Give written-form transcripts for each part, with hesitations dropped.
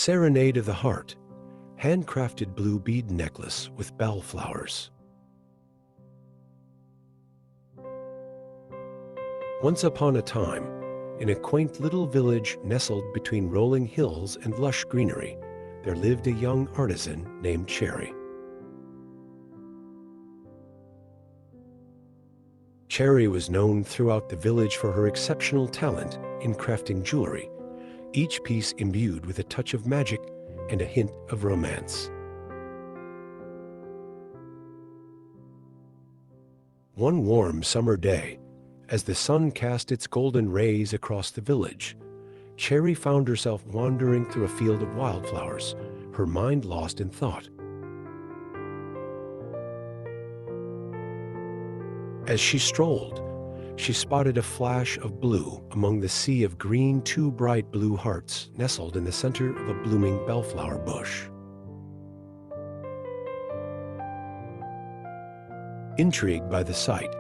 Serenade of the Heart, handcrafted blue bead necklace with bell flowers. Once upon a time, in a quaint little village nestled between rolling hills and lush greenery, there lived a young artisan named Cherry. Cherry was known throughout the village for her exceptional talent in crafting jewelry, each piece imbued with a touch of magic and a hint of romance. One warm summer day, as the sun cast its golden rays across the village, Cherry found herself wandering through a field of wildflowers, her mind lost in thought. As she strolled, she spotted a flash of blue among the sea of green, two bright blue hearts nestled in the center of a blooming bellflower bush. Intrigued by the sight,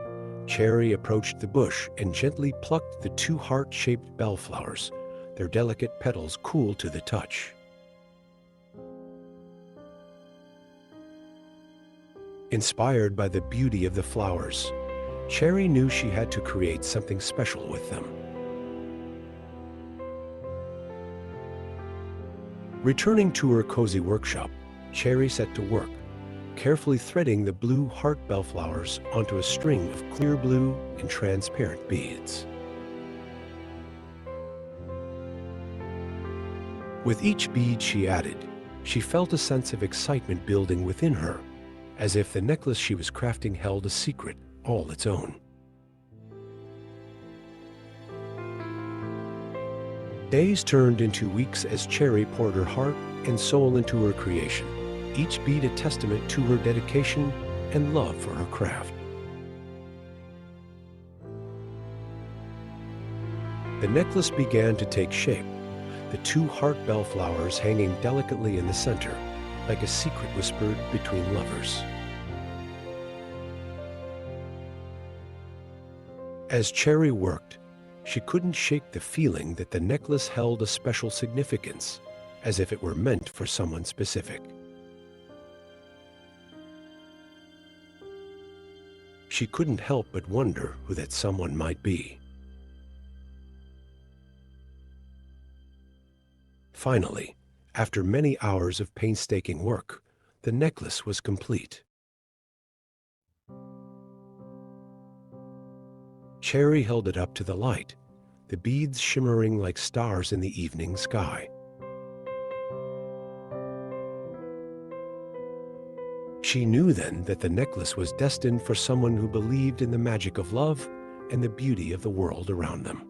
Cherry approached the bush and gently plucked the two heart-shaped bellflowers, their delicate petals cool to the touch. Inspired by the beauty of the flowers, Cherry knew she had to create something special with them. Returning to her cozy workshop, Cherry set to work, carefully threading the blue heart bellflowers onto a string of clear blue and transparent beads. With each bead she added, she felt a sense of excitement building within her, as if the necklace she was crafting held a secret all its own. Days turned into weeks as Cherry poured her heart and soul into her creation, each bead a testament to her dedication and love for her craft. The necklace began to take shape, the two heart bellflowers hanging delicately in the center, like a secret whispered between lovers. As Cherry worked, she couldn't shake the feeling that the necklace held a special significance, as if it were meant for someone specific. She couldn't help but wonder who that someone might be. Finally, after many hours of painstaking work, the necklace was complete. Cherry held it up to the light, the beads shimmering like stars in the evening sky. She knew then that the necklace was destined for someone who believed in the magic of love and the beauty of the world around them.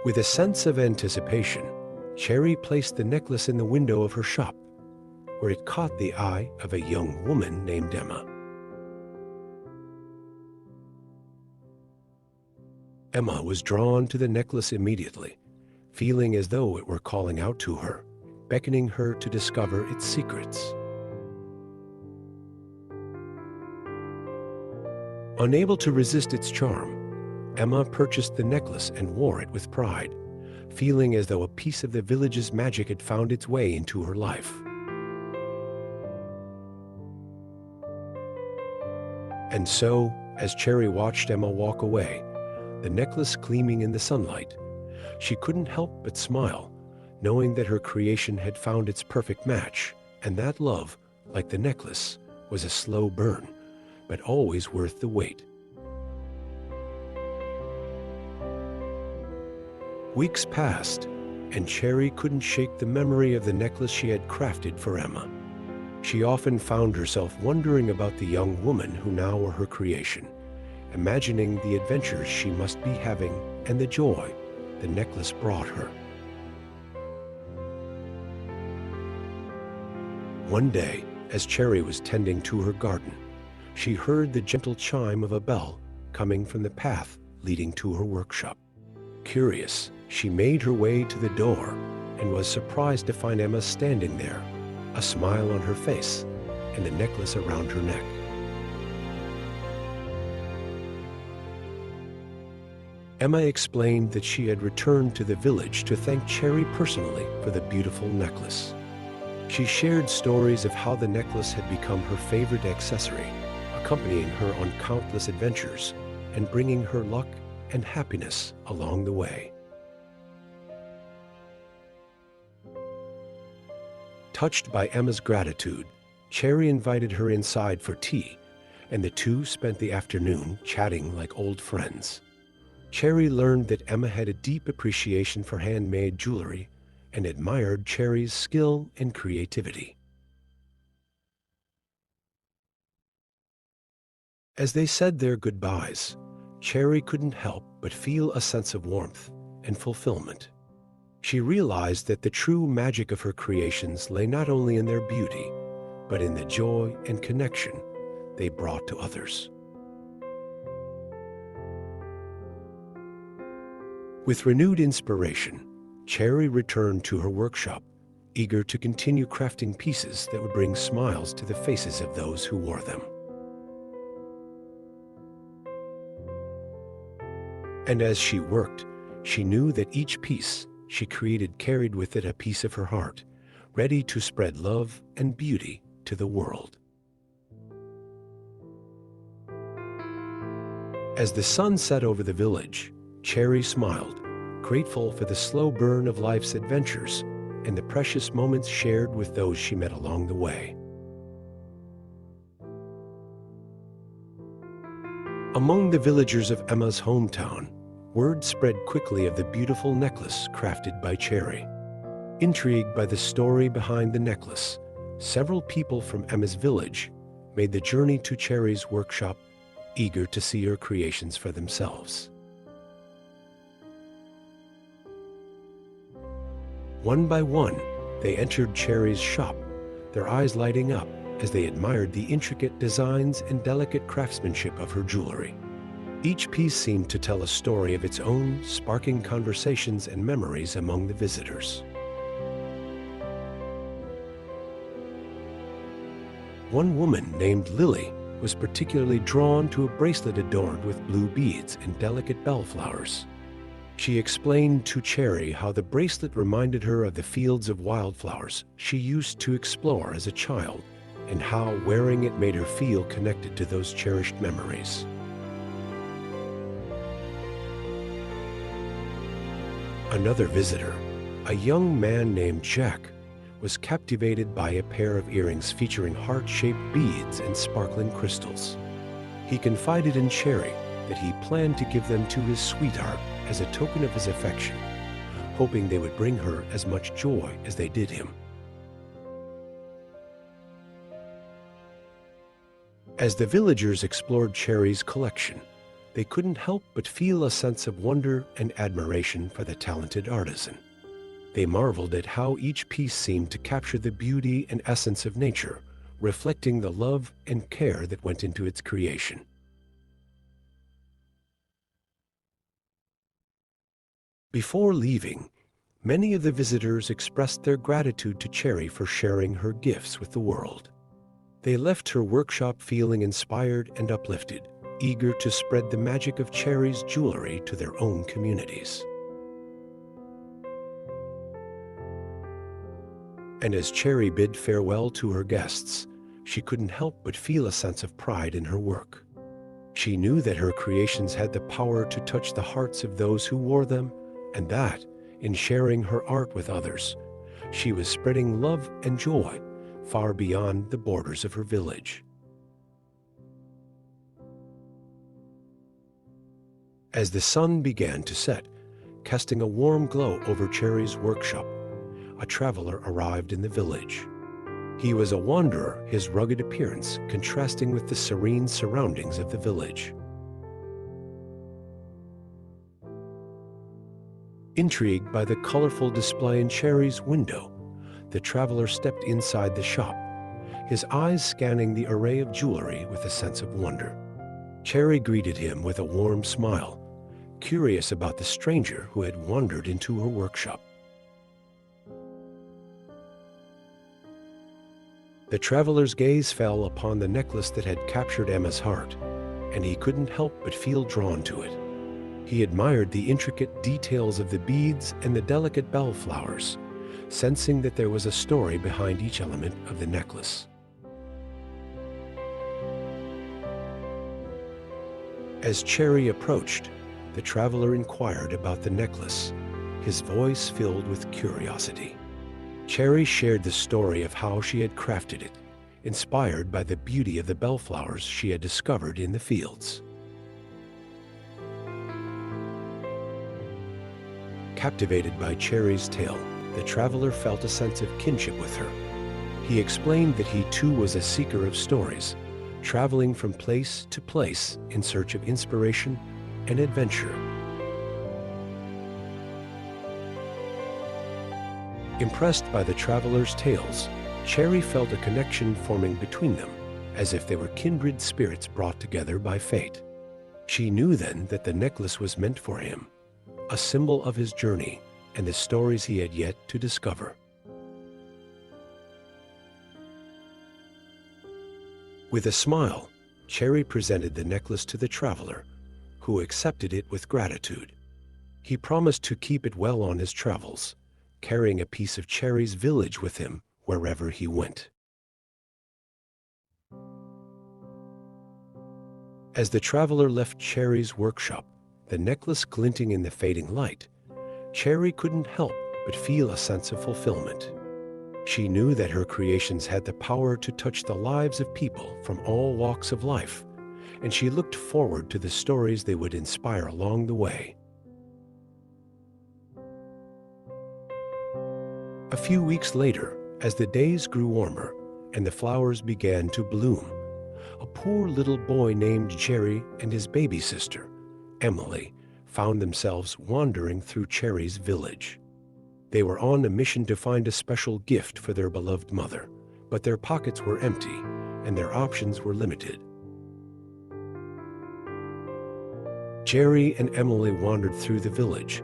With a sense of anticipation, Cherry placed the necklace in the window of her shop, where it caught the eye of a young woman named Emma. Emma was drawn to the necklace immediately, feeling as though it were calling out to her, beckoning her to discover its secrets. Unable to resist its charm, Emma purchased the necklace and wore it with pride, feeling as though a piece of the village's magic had found its way into her life. And so, as Cherry watched Emma walk away, the necklace gleaming in the sunlight, she couldn't help but smile, knowing that her creation had found its perfect match, and that love, like the necklace, was a slow burn, but always worth the wait. Weeks passed, and Cherry couldn't shake the memory of the necklace she had crafted for Emma. She often found herself wondering about the young woman who now were her creation, imagining the adventures she must be having and the joy the necklace brought her. One day, as Cherry was tending to her garden, she heard the gentle chime of a bell coming from the path leading to her workshop. Curious, she made her way to the door and was surprised to find Emma standing there, a smile on her face and the necklace around her neck. Emma explained that she had returned to the village to thank Cherry personally for the beautiful necklace. She shared stories of how the necklace had become her favorite accessory, accompanying her on countless adventures and bringing her luck and happiness along the way. Touched by Emma's gratitude, Cherry invited her inside for tea, and the two spent the afternoon chatting like old friends. Cherry learned that Emma had a deep appreciation for handmade jewelry and admired Cherry's skill and creativity. As they said their goodbyes, Cherry couldn't help but feel a sense of warmth and fulfillment. She realized that the true magic of her creations lay not only in their beauty, but in the joy and connection they brought to others. With renewed inspiration, Cherry returned to her workshop, eager to continue crafting pieces that would bring smiles to the faces of those who wore them. And as she worked, she knew that each piece she created carried with it a piece of her heart, ready to spread love and beauty to the world. As the sun set over the village, Cherry smiled, grateful for the slow burn of life's adventures and the precious moments shared with those she met along the way. Among the villagers of Emma's hometown, word spread quickly of the beautiful necklace crafted by Cherry. Intrigued by the story behind the necklace, several people from Emma's village made the journey to Cherry's workshop, eager to see her creations for themselves. One by one, they entered Cherry's shop, their eyes lighting up as they admired the intricate designs and delicate craftsmanship of her jewelry. Each piece seemed to tell a story of its own, sparking conversations and memories among the visitors. One woman named Lily was particularly drawn to a bracelet adorned with blue beads and delicate bellflowers. She explained to Cherry how the bracelet reminded her of the fields of wildflowers she used to explore as a child, and how wearing it made her feel connected to those cherished memories. Another visitor, a young man named Jack, was captivated by a pair of earrings featuring heart-shaped beads and sparkling crystals. He confided in Cherry that he planned to give them to his sweetheart as a token of his affection, hoping they would bring her as much joy as they did him. As the villagers explored Cherry's collection, they couldn't help but feel a sense of wonder and admiration for the talented artisan. They marveled at how each piece seemed to capture the beauty and essence of nature, reflecting the love and care that went into its creation. Before leaving, many of the visitors expressed their gratitude to Cherry for sharing her gifts with the world. They left her workshop feeling inspired and uplifted, eager to spread the magic of Cherry's jewelry to their own communities. And as Cherry bid farewell to her guests, she couldn't help but feel a sense of pride in her work. She knew that her creations had the power to touch the hearts of those who wore them, and that, in sharing her art with others, she was spreading love and joy far beyond the borders of her village. As the sun began to set, casting a warm glow over Cherry's workshop, a traveler arrived in the village. He was a wanderer, his rugged appearance contrasting with the serene surroundings of the village. Intrigued by the colorful display in Cherry's window, the traveler stepped inside the shop, his eyes scanning the array of jewelry with a sense of wonder. Cherry greeted him with a warm smile, curious about the stranger who had wandered into her workshop. The traveler's gaze fell upon the necklace that had captured Emma's heart, and he couldn't help but feel drawn to it. He admired the intricate details of the beads and the delicate bell flowers, sensing that there was a story behind each element of the necklace. As Cherry approached, the traveler inquired about the necklace, his voice filled with curiosity. Cherry shared the story of how she had crafted it, inspired by the beauty of the bellflowers she had discovered in the fields. Captivated by Cherry's tale, the traveler felt a sense of kinship with her. He explained that he too was a seeker of stories, traveling from place to place in search of inspiration and adventure. Impressed by the traveler's tales, Cherry felt a connection forming between them, as if they were kindred spirits brought together by fate. She knew then that the necklace was meant for him, a symbol of his journey and the stories he had yet to discover. With a smile, Cherry presented the necklace to the traveler, who accepted it with gratitude. He promised to keep it well on his travels, carrying a piece of Cherry's village with him wherever he went. As the traveler left Cherry's workshop, the necklace glinting in the fading light, Cherry couldn't help but feel a sense of fulfillment. She knew that her creations had the power to touch the lives of people from all walks of life, and she looked forward to the stories they would inspire along the way. A few weeks later, as the days grew warmer and the flowers began to bloom, a poor little boy named Jerry and his baby sister, Emily, found themselves wandering through Cherry's village. They were on a mission to find a special gift for their beloved mother, but their pockets were empty and their options were limited. Jerry and Emily wandered through the village,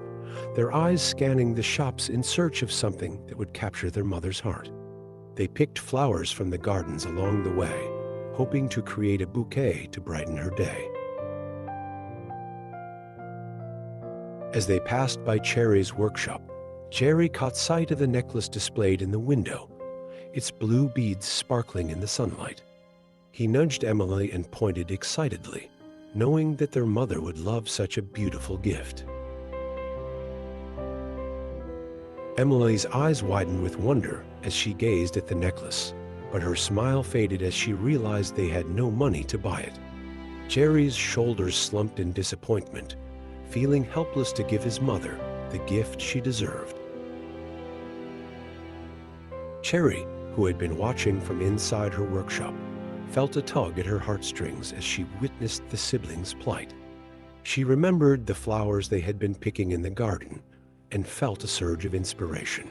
their eyes scanning the shops in search of something that would capture their mother's heart. They picked flowers from the gardens along the way, hoping to create a bouquet to brighten her day. As they passed by Cherry's workshop, Jerry caught sight of the necklace displayed in the window, its blue beads sparkling in the sunlight. He nudged Emily and pointed excitedly, knowing that their mother would love such a beautiful gift. Emily's eyes widened with wonder as she gazed at the necklace, but her smile faded as she realized they had no money to buy it. Jerry's shoulders slumped in disappointment, feeling helpless to give his mother the gift she deserved. Cherry, who had been watching from inside her workshop, felt a tug at her heartstrings as she witnessed the siblings' plight. She remembered the flowers they had been picking in the garden and felt a surge of inspiration.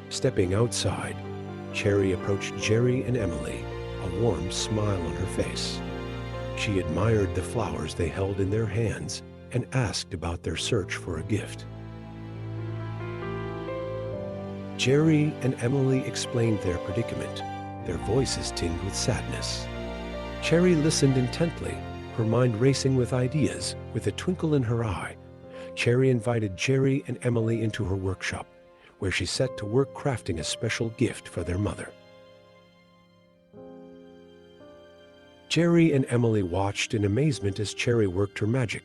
Stepping outside, Cherry approached Jerry and Emily, a warm smile on her face. She admired the flowers they held in their hands and asked about their search for a gift. Jerry and Emily explained their predicament, their voices tinged with sadness. Cherry listened intently, her mind racing with ideas. With a twinkle in her eye, Cherry invited Jerry and Emily into her workshop, where she set to work crafting a special gift for their mother. Jerry and Emily watched in amazement as Cherry worked her magic,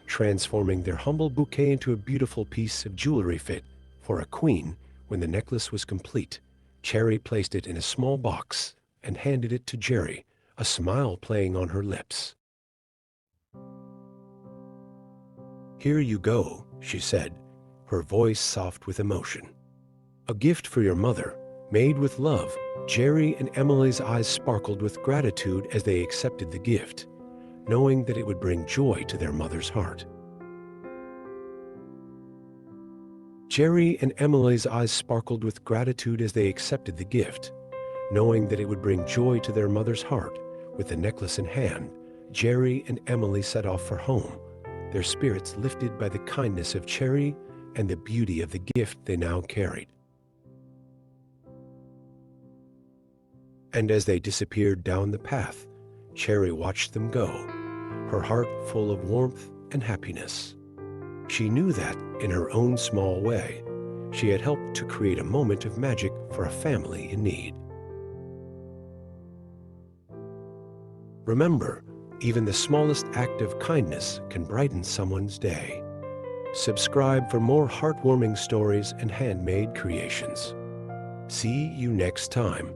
transforming their humble bouquet into a beautiful piece of jewelry fit for a queen. When the necklace was complete, Cherry placed it in a small box and handed it to Jerry, a smile playing on her lips. "Here you go," she said, her voice soft with emotion. "A gift for your mother, made with love." Jerry and Emily's eyes sparkled with gratitude as they accepted the gift, knowing that it would bring joy to their mother's heart. Jerry and Emily's eyes sparkled with gratitude as they accepted the gift, knowing that it would bring joy to their mother's heart. With the necklace in hand, Jerry and Emily set off for home, their spirits lifted by the kindness of Cherry and the beauty of the gift they now carried. And as they disappeared down the path, Cherry watched them go, her heart full of warmth and happiness. She knew that, in her own small way, she had helped to create a moment of magic for a family in need. Remember, even the smallest act of kindness can brighten someone's day. Subscribe for more heartwarming stories and handmade creations. See you next time.